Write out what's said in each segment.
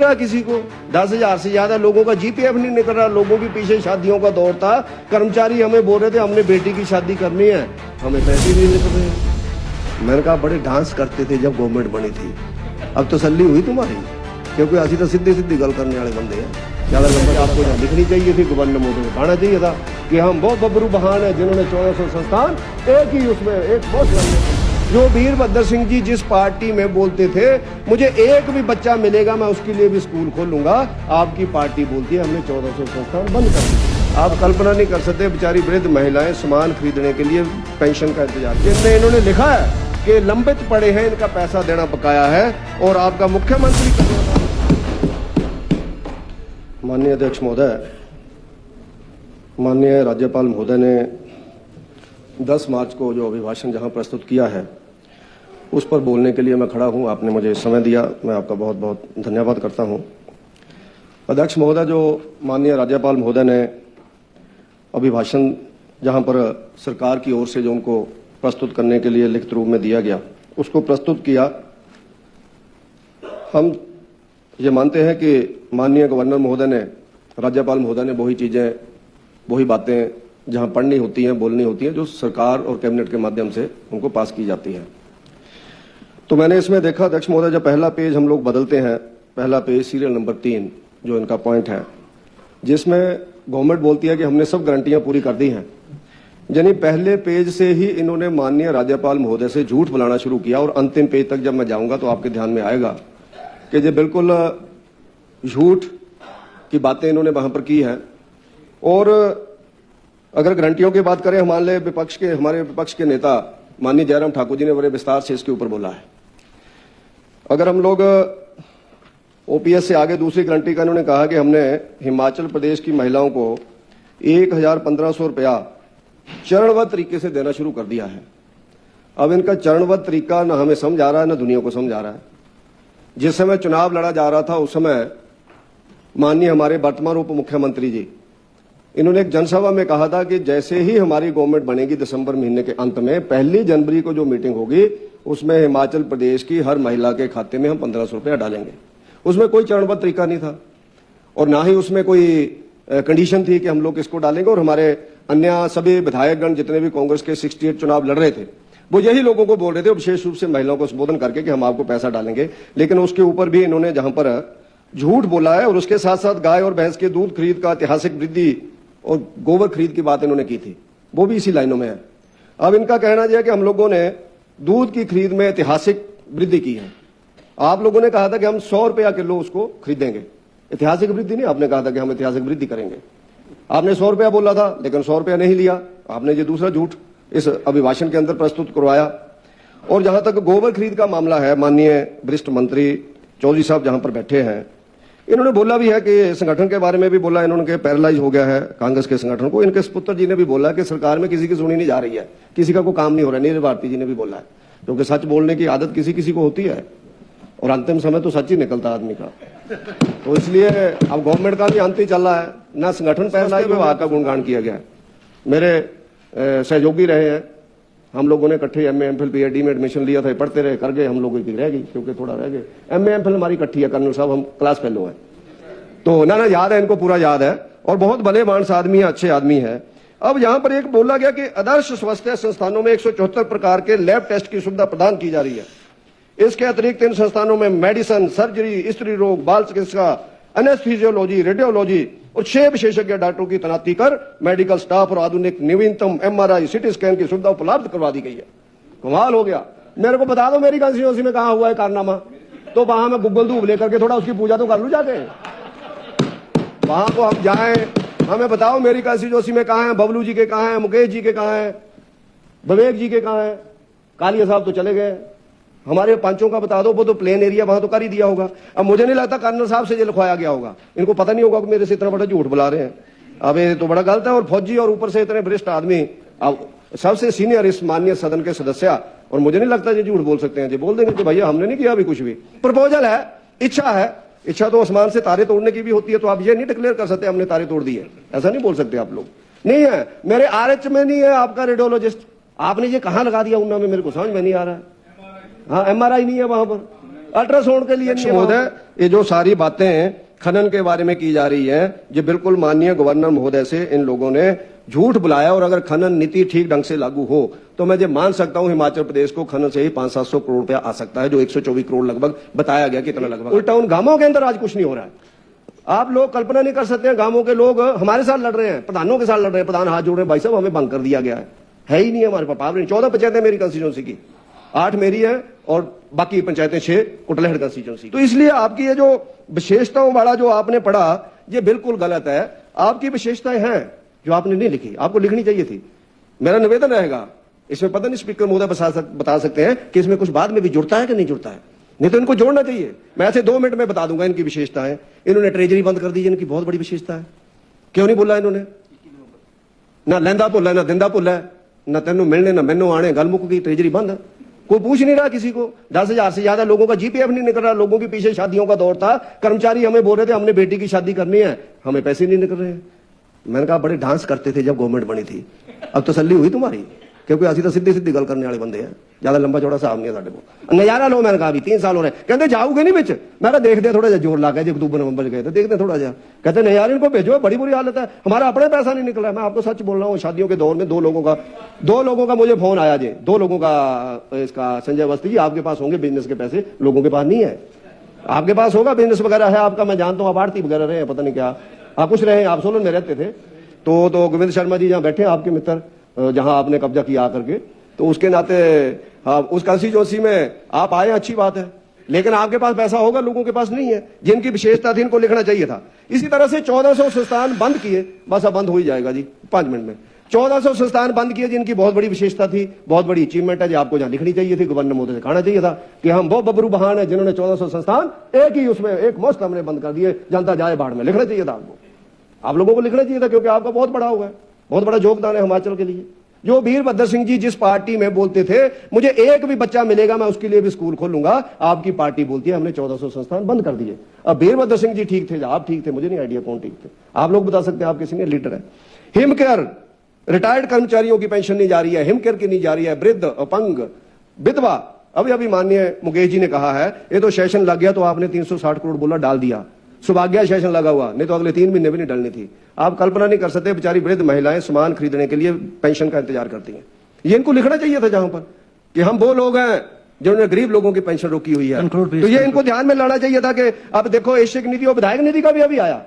रहा किसी को। 10,000 से ज्यादा लोगों का जीपीएफ नहीं निकल रहा। लोगों के पीछे शादियों का दौर था, कर्मचारी हमें बोल रहे थे हमने बेटी की शादी करनी है, हमें पैसे नहीं निकल रहे। मैंने कहा बड़े डांस करते थे जब गवर्नमेंट बनी थी, अब तसल्ली हुई तुम्हारी? क्योंकि असी तो सीधी सीधी गल करने वाले बंदे हैं। ज्यादा लंबा आपको यहाँ लिखनी चाहिए थी, गवर्नर मोदी को कहना चाहिए था कि हम बहुत बबरू बहान है जिन्होंने 1400 संस्थान एक ही उसमें एक बहुत लंबे। जो वीरभद्र सिंह जी जिस पार्टी में बोलते थे मुझे एक भी बच्चा मिलेगा मैं उसके लिए भी स्कूल खोलूंगा, आपकी पार्टी बोलती है हमने 1400 संस्थान बंद कर दिए। आप कल्पना नहीं कर सकते, बेचारी वृद्ध महिलाएं सामान खरीदने के लिए पेंशन का इंतजार, जिनने इन्होंने लिखा है कि लंबित पड़े हैं, इनका पैसा देना बकाया है और आपका मुख्यमंत्री। माननीय अध्यक्ष महोदय, माननीय राज्यपाल महोदय ने 10 मार्च को जो अभिभाषण जहां प्रस्तुत किया है उस पर बोलने के लिए मैं खड़ा हूं। आपने मुझे समय दिया, मैं आपका बहुत बहुत धन्यवाद करता हूं। अध्यक्ष महोदय, जो माननीय राज्यपाल महोदय ने अभिभाषण जहां पर सरकार की ओर से जो उनको प्रस्तुत करने के लिए लिखित रूप में दिया गया उसको प्रस्तुत किया, हम ये मानते हैं कि माननीय गवर्नर महोदय ने, राज्यपाल महोदय ने वही चीजें, वही बातें जहां पढ़नी होती हैं, बोलनी होती हैं, जो सरकार और कैबिनेट के माध्यम से उनको पास की जाती है। तो मैंने इसमें देखा अध्यक्ष महोदय, जब पहला पेज हम लोग बदलते हैं, पहला पेज सीरियल नंबर 3 जो इनका पॉइंट है, जिसमें गवर्नमेंट बोलती है कि हमने सब गारंटियां पूरी कर दी हैं, यानी पहले पेज से ही इन्होंने माननीय राज्यपाल महोदय से झूठ बुलाना शुरू किया। और अंतिम पेज तक जब मैं जाऊंगा तो आपके ध्यान में आएगा कि ये बिल्कुल झूठ की बातें इन्होंने वहां पर की है। और अगर गारंटियों की बात करें, हमारे विपक्ष के नेता माननीय जयराम ठाकुर जी ने बड़े विस्तार से इसके ऊपर बोला है। अगर हम लोग ओपीएस से आगे दूसरी गारंटी का इन्होंने कहा कि हमने हिमाचल प्रदेश की महिलाओं को 1,1500 रुपया चरणबद्ध तरीके से देना शुरू कर दिया है। अब इनका चरणबद्ध तरीका ना हमें समझ आ रहा है ना दुनिया को समझ आ रहा है। जिस समय चुनाव लड़ा जा रहा था उस समय माननीय हमारे वर्तमान उप मुख्यमंत्री जी, इन्होंने एक जनसभा में कहा था कि जैसे ही हमारी गवर्नमेंट बनेगी दिसंबर महीने के अंत में 1 जनवरी को जो मीटिंग होगी उसमें हिमाचल प्रदेश की हर महिला के खाते में हम 1500 रुपया डालेंगे। उसमें कोई चरणबद्ध तरीका नहीं था और ना ही उसमें कोई कंडीशन थी कि हम लोग इसको डालेंगे। और हमारे अन्य सभी विधायकगण जितने भी कांग्रेस के 68 चुनाव लड़ रहे थे वो यही लोगों को बोल रहे थे, विशेष रूप से महिलाओं को संबोधन करके, कि हम आपको पैसा डालेंगे। लेकिन उसके ऊपर भी इन्होंने जहां पर झूठ बोला है और उसके साथ साथ गाय और भैंस के दूध खरीद का ऐतिहासिक वृद्धि और गोबर खरीद की बात इन्होंने की थी, वो भी इसी लाइनों में है। अब इनका कहना यह है कि हम लोगों ने दूध की खरीद में ऐतिहासिक वृद्धि की है। आप लोगों ने कहा था कि हम 100 रुपया किलो उसको खरीदेंगे, ऐतिहासिक वृद्धि नहीं, आपने कहा था कि हम ऐतिहासिक वृद्धि करेंगे। आपने 100 रुपया बोला था लेकिन 100 रुपया नहीं लिया, आपने ये दूसरा झूठ इस अभिभाषण के अंदर प्रस्तुत करवाया। और जहां तक गोबर खरीद का मामला है, माननीय वरिष्ठ मंत्री चौधरी साहब जहां पर बैठे हैं, इन्होंने बोला भी है कि संगठन के बारे में भी बोला, इन्होंने पैरालाइज हो गया है कांग्रेस के संगठन को। इनके पुत्र जी ने भी बोला कि सरकार में किसी की सुनी नहीं जा रही है, किसी का कोई काम नहीं हो रहा है। नीरज भारती जी ने भी बोला है, क्योंकि सच बोलने की आदत किसी किसी को होती है और अंतिम समय तो सच ही निकलता आदमी का। तो इसलिए अब गवर्नमेंट का भी अंत ही चल रहा है, ना संगठन पैरालाइज विभाग का गुणगान किया गया है। मेरे सहयोगी रहे हैं, हम लोगों ने इकट्ठे एमए एमफिल पीएचडी में एडमिशन लिया था, पढ़ते रहे, कर गए, हम लोगों की रह गई क्योंकि थोड़ा रह गए। एमए एमफिल हमारी इकट्ठी है कर्नल साहब, हम क्लास फेलो हैं। तो ना याद है इनको, पूरा याद है और बहुत भले मानस आदमी है, अच्छे आदमी है। अब यहां पर एक बोला गया कि आदर्श स्वास्थ्य संस्थानों में 174 प्रकार के लैब टेस्ट की सुविधा प्रदान की जा रही है। इसके अतिरिक्त इन संस्थानों में मेडिसिन, सर्जरी, स्त्री रोग, बाल चिकित्सा, एनेस्थीसियोलॉजी, रेडियोलॉजी और 6 विशेषज्ञ डॉक्टरों की तैनाती कर मेडिकल स्टाफ और आधुनिक नवीनतम एमआरआई, सीटी स्कैन की सुविधा उपलब्ध करवा दी गई है। कमाल हो गया। मेरे को बता दो मेरी कंस्टिट्यूंसी में कहां हुआ है कारनामा, तो वहां मैं गूगल धूप लेकर के थोड़ा उसकी पूजा तो कर लूं जाके। वहां को हम जाएं, हमें बताओ मेरी कंस्टिट्यूंसी में कहां है, बबलू जी के कहां है, मुकेश जी के कहां है, विवेक जी के कहां है। कालिया साहब तो चले गए, हमारे पांचों का बता दो, वो तो प्लेन एरिया वहां तो कर ही दिया होगा। अब मुझे नहीं लगता कर्नल साहब से ये लिखवाया गया होगा, इनको पता नहीं होगा कि मेरे से इतना बड़ा झूठ बुला रहे हैं। अब ये तो बड़ा गलत है। और फौजी और ऊपर से इतने वरिष्ठ आदमी, अब सबसे सीनियर इस माननीय सदन के सदस्य, और मुझे नहीं लगता ये झूठ बोल सकते हैं। ये बोल देंगे कि भैया हमने नहीं किया अभी कुछ भी। प्रपोजल है, इच्छा है, इच्छा तो आसमान से तारे तोड़ने की भी होती है। तो आप ये नहीं डिक्लेयर कर सकते हमने तारे तोड़ दिए, ऐसा नहीं बोल सकते आप लोग। नहीं है, मेरे आरएच में नहीं है आपका रेडियोलॉजिस्ट, आपने ये कहां लगा दिया उन्ना में, मेरे को समझ में नहीं आ रहा है। हाँ, एमआरआई नहीं है वहां पर, अल्ट्रासाउंड के लिए नहीं महोदय। ये जो सारी बातें खनन के बारे में की जा रही है, ये बिल्कुल माननीय गवर्नर महोदय से इन लोगों ने झूठ बुलाया। और अगर खनन नीति ठीक ढंग से लागू हो तो मैं ये मान सकता हूं हिमाचल प्रदेश को खनन से ही 500-700 करोड़ रुपया आ सकता है, जो 124 करोड़ लगभग बताया गया, कितना लगभग। उल्टा उन गांवों के अंदर आज कुछ नहीं हो रहा है। आप लोग कल्पना नहीं कर सकते हैं, गांवों के लोग हमारे साथ लड़ रहे हैं, प्रधानों के साथ लड़ रहे हैं, प्रधान हाथ जोड़ रहे हैं, भाई साहब हमें भंग कर दिया गया है ही नहीं हमारे पास पावर नहीं। 14 पंचायतें मेरी कंस्टिट्यूंसी की, 8 मेरी है और बाकी पंचायतें 6 कुटलहड़ कंस्टिट्यूंसी। तो इसलिए आपकी ये जो विशेषताओं वाला जो आपने पढ़ा, ये बिल्कुल गलत है। आपकी विशेषताएं हैं जो आपने नहीं लिखी, आपको लिखनी चाहिए थी। मेरा निवेदन रहेगा, इसमें पता नहीं स्पीकर महोदय बता सकते हैं कि इसमें कुछ बाद में भी जुड़ता है कि नहीं जुड़ता है, नहीं तो इनको जोड़ना चाहिए। मैं ऐसे 2 मिनट में बता दूंगा इनकी विशेषताएं। इन्होंने ट्रेजरी बंद कर दी, इनकी बहुत बड़ी विशेषता है। क्यों नहीं बोला इन्होंने? ना लैंदा भुल है, ना दिंदा भुल है, ना तेनों मिलने ना मैनू आने, गल मुक गई, ट्रेजरी बंद है। कोई पूछ नहीं रहा किसी को। 10,000 से ज्यादा लोगों का जीपीएफ नहीं निकल रहा। लोगों के पीछे शादियों का दौर था, कर्मचारी हमें बोल रहे थे हमने बेटी की शादी करनी है, हमें पैसे नहीं निकल रहे हैं। मैंने कहा बड़े डांस करते थे जब गवर्नमेंट बनी थी, अब तसल्ली हुई तुम्हारी? क्योंकि असि तो सीधी सीधी गल करने वाले बंदे हैं, ज्यादा लंबा चौड़ा साहब नहीं है साडे को। नजारा लो, मैंने कहा अभी 3 साल हो रहे, कहते जाओगे नहीं बिच। मैं कहा देखते हैं थोड़ा जा जोर ला के, जब अक्टूबर नवंबर गए तो देखते हैं थोड़ा जा। कहते नहीं यार इनको भेजो, बड़ी बुरी हालत है, हमारा अपने पैसा नहीं निकल रहा है। मैं आपको सच बोल रहा हूँ, शादियों के दौर में 2 लोगों का मुझे फोन आया जी, 2 लोगों का, इसका संजय अवस्थी जी आपके पास होंगे बिजनेस के पैसे, लोगों के पास नहीं है। आपके पास होगा, बिजनेस वगैरह है आपका, मैं जानता हूँ, आप आड़ती वगैरह रहे हैं, पता नहीं क्या आप कुछ रहे हैं, आप सोलन में रहते थे। तो गोविंद शर्मा जी जहाँ बैठे हैं आपके मित्र, जहां आपने कब्जा किया आकर के, तो उसके नाते हाँ, उस कंस्टिट्यूंसी में आप आए, अच्छी बात है, लेकिन आपके पास पैसा होगा, लोगों के पास नहीं है। जिनकी विशेषता थी इनको लिखना चाहिए था। इसी तरह से 1400 संस्थान बंद किए, बस अब बंद हो ही जाएगा जी 5 मिनट में। 1400 संस्थान बंद किए जिनकी बहुत बड़ी विशेषता थी, बहुत बड़ी अचीवमेंट है, जो आपको जहां लिखनी चाहिए थी, गवर्नर महोदय से कहना चाहिए था कि हम वो बबरू बहान है जिन्होंने 1400 संस्थान एक ही उसमें एक मुश्त हमने बंद कर दिए, जनता जाए बाढ़ में। लिखना चाहिए था आपको, आप लोगों को लिखना चाहिए था, क्योंकि आपका बहुत बड़ा हुआ है, बहुत बड़ा योगदान है हिमाचल के लिए। जो वीरभद्र सिंह जी जिस पार्टी में बोलते थे मुझे एक भी बच्चा मिलेगा मैं उसके लिए भी स्कूल खोलूंगा, आपकी पार्टी बोलती है हमने 1400 संस्थान बंद कर दिए। अब वीरभद्र सिंह जी ठीक थे, आप ठीक थे, मुझे नहीं आइडिया कौन ठीक थे, आप लोग बता सकते हैं, आपके सीनियर लीडर है। हिमकेयर, रिटायर्ड कर्मचारियों की पेंशन नहीं जा रही है, हिमकेयर की नहीं जा रही है, वृद्ध, अपंग, विधवा। अभी माननीय मुकेश जी ने कहा है ये तो सेशन लग गया तो आपने 360 करोड़ बोला डाल दिया, सौभाग्य सेशन लगा हुआ, नहीं तो अगले 3 महीने भी नहीं डलनी थी। आप कल्पना नहीं कर सकते, बेचारी वृद्ध महिलाएं सामान खरीदने के लिए पेंशन का इंतजार करती हैं। ये इनको लिखना चाहिए था जहां पर कि हम वो लोग हैं जिन्होंने गरीब लोगों की पेंशन रोकी हुई है। तो ये इनको ध्यान में लाना चाहिए था कि अब देखो एशिक नीति और विधायक नीति का भी अभी आया,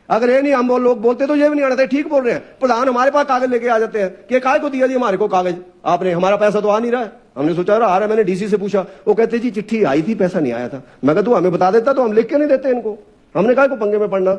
अगर ये नहीं हम वो लोग बोलते तो ये भी नहीं आना था। ठीक बोल रहे हैं प्रधान, हमारे पास कागज लेके आ जाते हैं कि काय को दिया जी हमारे को कागज, आपने, हमारा पैसा तो आ नहीं रहा है। हमने सोचा आ रहा है, मैंने डीसी से पूछा, वो कहते जी चिट्ठी आई थी पैसा नहीं आया था। मैं कहा तू हमें बता देता तो हम लिख के नहीं देते इनको, हमने कहा को पंगे में पड़ना।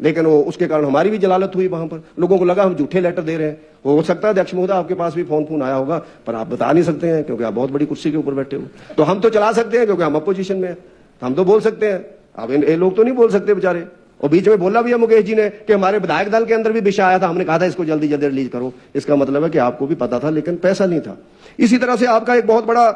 लेकिन वो उसके कारण हमारी भी जलालत हुई, वहां पर लोगों को लगा हम झूठे लेटर दे रहे हैं। हो सकता है अध्यक्ष महोदय आपके पास भी फोन आया होगा, पर आप बता नहीं सकते हैं क्योंकि आप बहुत बड़ी कुर्सी के ऊपर बैठे हो। तो हम तो चला सकते हैं क्योंकि हम अपोजिशन में हैं, हम तो बोल सकते हैं, अब ये लोग तो नहीं बोल सकते बेचारे। और बीच में बोला भी है मुकेश जी ने कि हमारे विधायक दल के अंदर भी विषय आया था, हमने कहा था इसको जल्दी जल्दी रिलीज करो। इसका मतलब है कि आपको भी पता था लेकिन पैसा नहीं था। इसी तरह से आपका एक बहुत बड़ा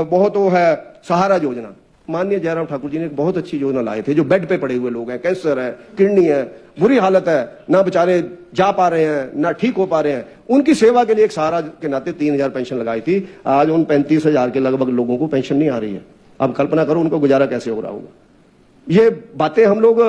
बहुत वो है सहारा योजना, माननीय जयराम ठाकुर जी ने एक बहुत अच्छी योजना लाए थे। जो बेड पे पड़े हुए लोग हैं, कैंसर है, किडनी है, बुरी हालत है, ना बेचारे जा पा रहे हैं ना ठीक हो पा रहे हैं, उनकी सेवा के लिए एक सहारा के नाते 3000 पेंशन लगाई थी। आज उन 35,000 के लगभग लोगों को पेंशन नहीं आ रही है। अब कल्पना करो उनको गुजारा कैसे हो रहा होगा। ये बातें हम लोग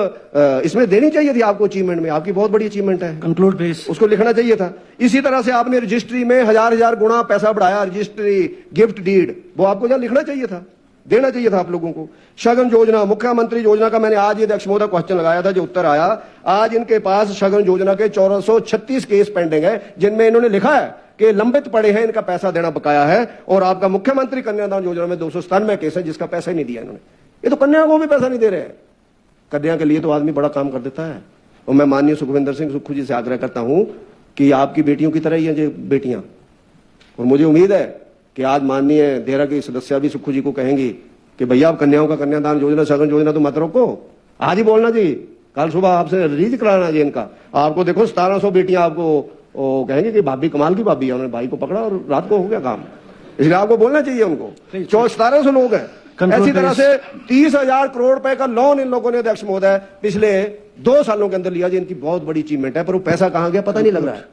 इसमें देनी चाहिए थी आपको, अचीवमेंट में आपकी बहुत बड़ी अचीवमेंट है, कंक्लूड बेस उसको लिखना चाहिए था। इसी तरह से आपने रजिस्ट्री में 1000 गुना पैसा बढ़ाया, रजिस्ट्री गिफ्ट डीड, वो आपको जहां लिखना चाहिए था, देना चाहिए था आप लोगों को। शगन योजना, मुख्यमंत्री योजना का मैंने आज ये अध्यक्ष महोदय क्वेश्चन लगाया था, जो उत्तर आया, आज इनके पास शगन योजना के 1436 केस पेंडिंग है जिनमें इन्होंने लिखा है कि लंबित पड़े हैं, इनका पैसा देना बकाया है। और आपका मुख्यमंत्री कन्यादान योजना में 297 केस है जिसका पैसा ही नहीं दिया इन्होंने। ये तो कन्या को भी पैसा नहीं दे रहे हैं। कन्या के लिए तो आदमी बड़ा काम कर देता है। और मैं माननीय सुखविंदर सिंह सुक्खू जी से आग्रह करता हूं कि आपकी बेटियों की तरह ही है ये बेटियां, और मुझे उम्मीद है कि आज माननीय देहरा की सदस्य भी सुक्खू जी को कहेंगी कि भैया आप कन्याओं का कन्यादान योजना, सगन योजना तो मत रोको, आज ही बोलना जी, कल सुबह आपसे रिलीज कराना जी इनका। आपको देखो 1700 बेटियां आपको कहेंगे कि भाभी कमाल की भाभी है, उन्होंने भाई को पकड़ा और रात को हो गया काम, इसलिए आपको बोलना चाहिए उनको। 1700 लोग हैं। ऐसी तरह से 30,000 करोड़ रुपए का लोन इन लोगों ने अध्यक्ष महोदय पिछले 2 सालों के अंदर लिया, जो इनकी बहुत बड़ी अचीवमेंट है, पर वो पैसा कहां गया पता नहीं लग रहा है,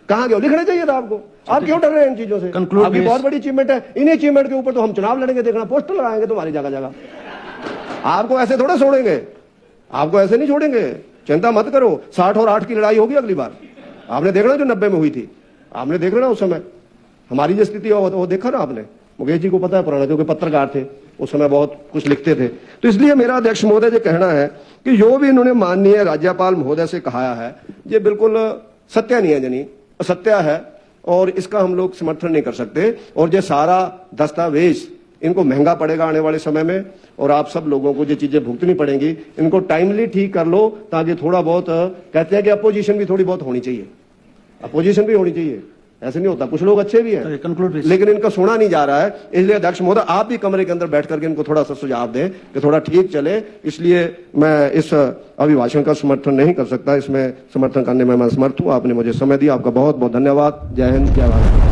कहां गया लिखना चाहिए था आपको। आप क्यों डर रहे हैं इन चीजों से? आपकी बहुत बड़ी अचीवमेंट है, इन अचीवमेंट के ऊपर तो हम चुनाव लड़ेंगे, देखना पोस्टर लगाएंगे तुम्हारी जगह जगह। आपको ऐसे थोड़ा छोड़ेंगे, आपको ऐसे नहीं छोड़ेंगे, चिंता मत करो। 60 और 8 की लड़ाई होगी अगली बार। आपने देखना जो 90 में हुई थी, आपने देख ना उस समय हमारी जो स्थिति वो देखा ना आपने। मुकेश जी को पता है पुराना, क्योंकि पत्रकार थे उस समय, बहुत कुछ लिखते थे। तो इसलिए मेरा अध्यक्ष महोदय ये कहना है कि जो भी इन्होंने माननीय राज्यपाल महोदय से कहा है ये बिल्कुल सत्य नहीं है, जनी असत्य है, और इसका हम लोग समर्थन नहीं कर सकते। और ये सारा दस्तावेज इनको महंगा पड़ेगा आने वाले समय में, और आप सब लोगों को ये चीजें भुगतनी पड़ेंगी। इनको टाइमली ठीक कर लो, ताकि थोड़ा बहुत कहते हैं कि अपोजिशन भी थोड़ी बहुत होनी चाहिए, अपोजिशन भी होनी चाहिए। ऐसे नहीं होता, कुछ लोग अच्छे भी हैं लेकिन इनका सुना नहीं जा रहा है। इसलिए अध्यक्ष महोदय आप भी कमरे के अंदर बैठ करके इनको थोड़ा सा सुझाव दें कि थोड़ा ठीक चले। इसलिए मैं इस अभिभाषण का समर्थन नहीं कर सकता, इसमें समर्थन करने में मैं असमर्थ हूं। आपने मुझे समय दिया, आपका बहुत बहुत धन्यवाद। जय हिंद, जय भारत।